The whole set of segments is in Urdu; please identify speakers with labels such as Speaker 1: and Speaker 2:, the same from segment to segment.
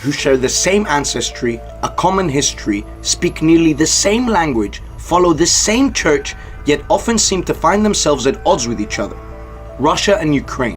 Speaker 1: who share the same ancestry, a common history, speak nearly the same language, follow the same church, yet often seem to find themselves at odds with each other. Russia and Ukraine.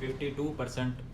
Speaker 2: 52%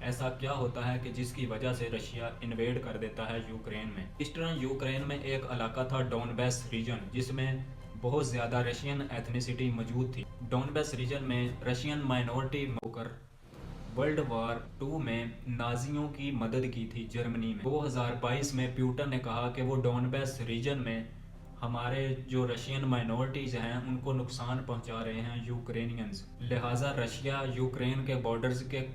Speaker 2: ایسا کیا ہوتا ہے کہ جس کی وجہ سے رشیا انویڈ کر دیتا ہے یوکرین میں؟ ایسٹرن یوکرین میں ایک علاقہ تھا ڈونباس ریجن، جس میں بہت زیادہ رشین ایتھنیسٹی موجود تھی۔ ڈونباس ریجن میں رشین مائنورٹی ہو کر ورلڈ وار 2 میں نازیوں کی مدد کی تھی جرمنی میں۔ 2022 میں پیوٹن نے کہا کہ وہ ڈونباس ریجن میں ہمارے جو رشین مائنورٹیز ہیں ان کو نقصان پہنچا رہے ہیں یوکرینینز، لہٰذا رشیا یوکرین کے بارڈرز کے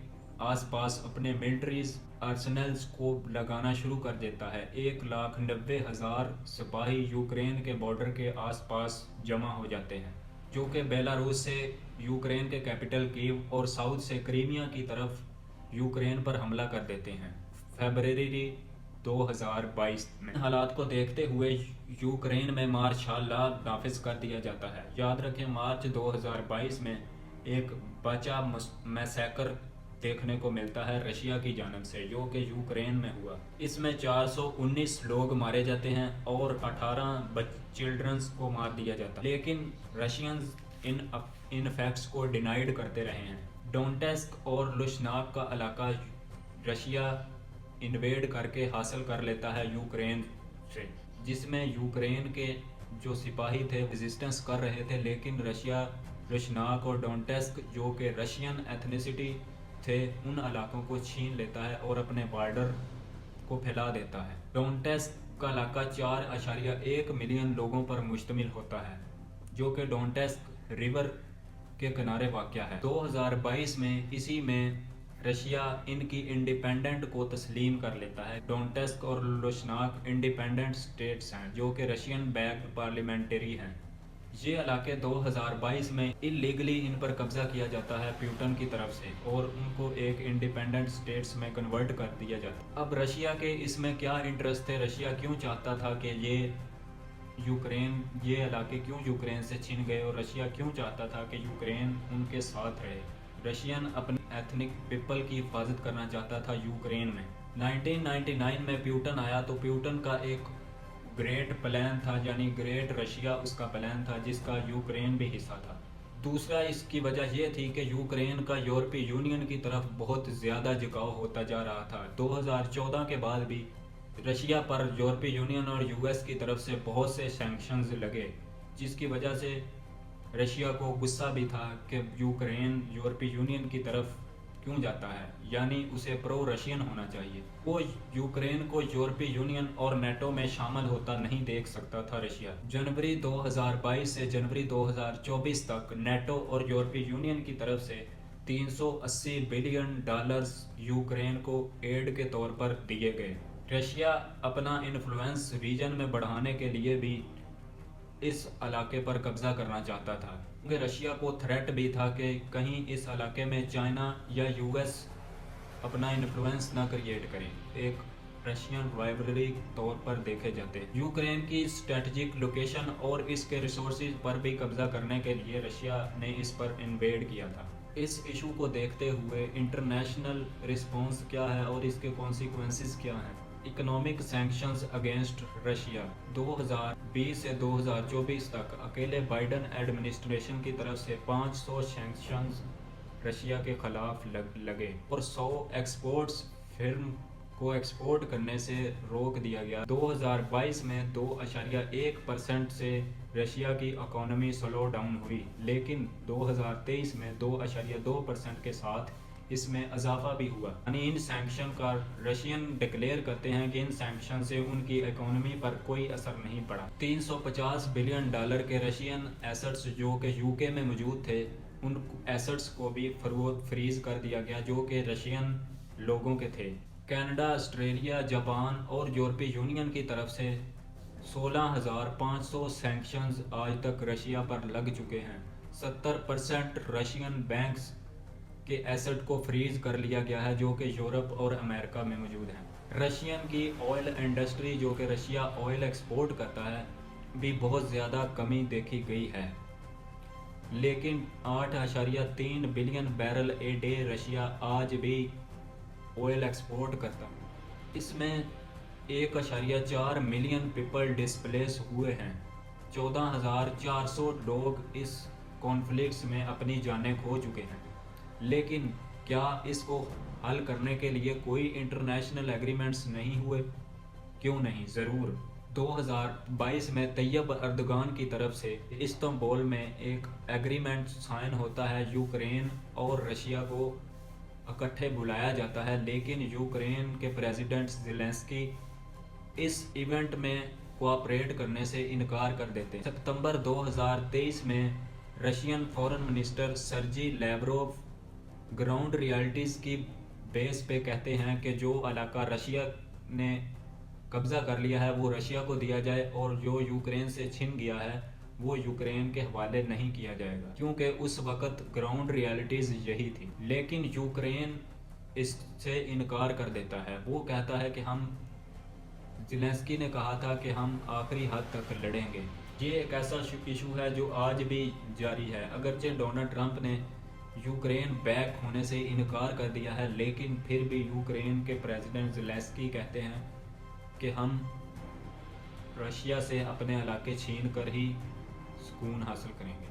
Speaker 2: آس پاس اپنے ملٹریز آرسنلز کو لگانا شروع کر دیتا ہے۔ 1,90,000 سپاہی یوکرین کے بارڈر کے آس پاس جمع ہو جاتے ہیں، جو کہ بیلاروس سے یوکرین کے کیپٹل کیو اور ساؤتھ سے کرائمیا کی طرف یوکرین پر حملہ کر دیتے ہیں فیبرری 2022 میں۔ حالات کو دیکھتے ہوئے یوکرین میں مارشل لا نافذ کر دیا جاتا ہے۔ یاد رکھیں مارچ 2022 میں ایک بچہ میسیکر دیکھنے کو ملتا ہے رشیا کی جانب سے، جو کہ یوکرین میں ہوا۔ اس میں 419 لوگ مارے جاتے ہیں اور 18 چلڈرنز کو مار دیا جاتا ہے، لیکن رشینز ان فیکٹس کو ڈینائیڈ کرتے رہے ہیں۔ ڈونٹسک اور لوشناک کا علاقہ رشیا انویڈ کر کے حاصل کر لیتا ہے یوکرین سے، جس میں یوکرین کے جو سپاہی تھے ریزسٹنس کر رہے تھے، لیکن رشیا لوشناک اور ڈونٹسک جو کہ رشین ایتھنیسٹی تھے ان علاقوں کو چھین لیتا ہے اور اپنے بارڈر کو پھیلا دیتا ہے۔ ڈونٹسک کا علاقہ 4.1 ملین لوگوں پر مشتمل ہوتا ہے، جو کہ ڈونٹسک ریور کے کنارے واقع ہے۔ 2022 میں اسی میں رشیا ان کی انڈیپینڈنٹ کو تسلیم کر لیتا ہے۔ ڈونٹسک اور لوشناک انڈیپینڈنٹ سٹیٹس ہیں جو کہ رشین بیکڈ پارلیمنٹری ہیں۔ یہ علاقے 2022 میں اللیگلی ان پر قبضہ کیا جاتا ہے پیوٹن کی طرف سے اور ان کو ایک انڈیپینڈنٹ سٹیٹس میں کنورٹ کر دیا جاتا ہے۔ اب رشیا کے اس میں کیا انٹرسٹ تھے؟ رشیا کیوں چاہتا تھا کہ یہ علاقے کیوں یوکرین سے چھن گئے، اور رشیا کیوں چاہتا تھا کہ یوکرین ان کے ساتھ رہے؟ رشین اپنے ایتھنک پیپل کی حفاظت کرنا چاہتا تھا یوکرین میں۔ 1999 میں پیوٹن آیا تو پیوٹن کا ایک گریٹ پلان تھا، یعنی گریٹ رشیا اس کا پلان تھا، جس کا یوکرین بھی حصہ تھا۔ دوسرا اس کی وجہ یہ تھی کہ یوکرین کا یورپی یونین کی طرف بہت زیادہ جھکاؤ ہوتا جا رہا تھا۔ 2014 کے بعد بھی رشیا پر یورپی یونین اور یو ایس کی طرف سے بہت سے سینکشنز لگے، جس کی وجہ سے رشیا کو غصہ بھی تھا کہ یوکرین یورپی یونین کی طرف کیوں جاتا ہے، یعنی اسے پرو رشین ہونا چاہیے۔ وہ یوکرین کو یورپی یونین اور نیٹو میں شامل ہوتا نہیں دیکھ سکتا تھا رشیا۔ جنوری 2022 سے جنوری 2024 تک نیٹو اور یورپی یونین کی طرف سے $380 بلین یوکرین کو ایڈ کے طور پر دیے گئے۔ رشیا اپنا انفلوئنس ریجن میں بڑھانے کے لیے بھی اس علاقے پر قبضہ کرنا چاہتا تھا، کیونکہ رشیا کو تھریٹ بھی تھا کہ کہیں اس علاقے میں چائنا یا یو ایس اپنا انفلوئنس نہ کریٹ کریں، ایک رشین رائیولری طور پر دیکھے جاتے ہیں۔ یوکرین کی اسٹریٹجک لوکیشن اور اس کے ریسورسز پر بھی قبضہ کرنے کے لیے رشیا نے اس پر انویڈ کیا تھا۔ اس ایشو کو دیکھتے ہوئے انٹرنیشنل رسپانس کیا ہے اور اس کے کانسیکوینسز کیا ہیں؟ اکنامک سینکشنز اگینسٹ رشیا 2020 سے 2024 تک اکیلے بائیڈن ایڈمنسٹریشن کی طرف سے 500 سینکشنز رشیا کے خلاف لگے اور 100 ایکسپورٹس فرم کو ایکسپورٹ کرنے سے روک دیا گیا۔ 2022 میں 2.1% سے رشیا کی اکانومی سلو ڈاؤن ہوئی، لیکن 2023 میں 2.2% کے ساتھ اس میں اضافہ بھی ہوا۔ یعنی ان سینکشن کا رشین ڈکلیئر کرتے ہیں کہ ان سینکشن سے ان کی اکانومی پر کوئی اثر نہیں پڑا۔ $350 بلین کے رشین ایسٹس جو کہ یو کے میں موجود تھے، ان ایسٹس کو بھی فریز کر دیا گیا جو کہ رشین لوگوں کے تھے۔ کینیڈا، آسٹریلیا، جاپان اور یورپی یونین کی طرف سے 16,500 سینکشنز آج تک رشیا پر لگ چکے ہیں۔ 70% رشین بینکس کے ایسٹ کو فریز کر لیا گیا ہے جو کہ یورپ اور امریکہ میں موجود ہیں۔ رشین کی آئل انڈسٹری جو کہ رشیا آئل ایکسپورٹ کرتا ہے بھی بہت زیادہ کمی دیکھی گئی ہے، لیکن 8.3 billion barrel a day Russia آج بھی آئل ایکسپورٹ کرتا ہے۔ اس میں 1.4 ملین پیپل ڈسپلیس ہوئے ہیں، 14,400 لوگ اس کانفلکٹس میں اپنی جانیں کھو چکے ہیں۔ لیکن کیا اس کو حل کرنے کے لیے کوئی انٹرنیشنل ایگریمنٹس نہیں ہوئے؟ کیوں نہیں، ضرور۔ 2022 میں طیب اردگان کی طرف سے استنبول میں ایک ایگریمنٹ سائن ہوتا ہے، یوکرین اور رشیا کو اکٹھے بلایا جاتا ہے، لیکن یوکرین کے پریزیڈنٹ زیلنسکی اس ایونٹ میں کوآپریٹ کرنے سے انکار کر دیتے ہیں۔ ستمبر 2023 میں رشین فورن منسٹر سرجی لیوروف گراؤنڈ ریالٹیز کی بیس پہ کہتے ہیں کہ جو علاقہ رشیا نے قبضہ کر لیا ہے وہ رشیا کو دیا جائے، اور جو یوکرین سے چھن گیا ہے وہ یوکرین کے حوالے نہیں کیا جائے گا، کیونکہ اس وقت گراؤنڈ ریالٹیز یہی تھی۔ لیکن یوکرین اس سے انکار کر دیتا ہے، وہ کہتا ہے کہ زیلنسکی نے کہا تھا کہ ہم آخری حد تک لڑیں گے۔ یہ ایک ایسا ایشو ہے جو آج بھی جاری ہے، اگرچہ ڈونلڈ ٹرمپ نے یوکرین بیک ہونے سے انکار کر دیا ہے، لیکن پھر بھی یوکرین کے پریزیڈنٹ زیلنسکی کہتے ہیں کہ ہم رشیا سے اپنے علاقے چھین کر ہی سکون حاصل کریں گے۔